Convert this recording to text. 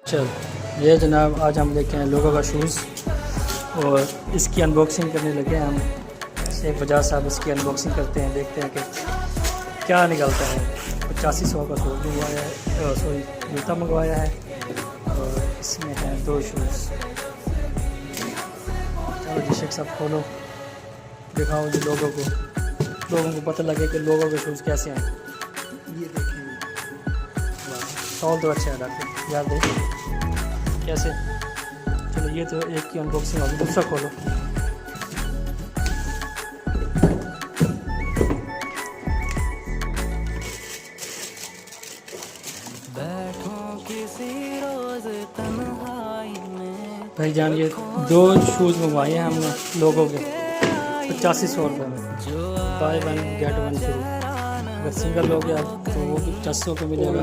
चल ये जनाब आज हम लेके आए लोगों का शूज़ और इसकी अनबॉक्सिंग करने लगे हैं हम। शेख बजाज साहब इसकी अनबॉक्सिंग करते हैं, देखते हैं कि क्या निकलता है। 8500 का शूज़ मंगवाया है, सॉरी जूता मंगवाया है और इसमें है 2 शूज़। चलो जी शेख साहब खोलो, दिखाओ जी लोगों को पता लगे कि लोगों के शूज़ कैसे हैं। ये देखें, सॉल तो अच्छा है डॉक्टर यार, देख कैसे। चलो ये तो एक की अनबॉक्सिंग होगी, दूसरा खोलो। भाई जान ये 2 शूज़ मंगवाए हैं हमने लोगों के 8500 रुपये में, बाय 1 गेट 1 फ्री। अगर सिंगल हो गया तो वो भी 8500 पे मिलेगा।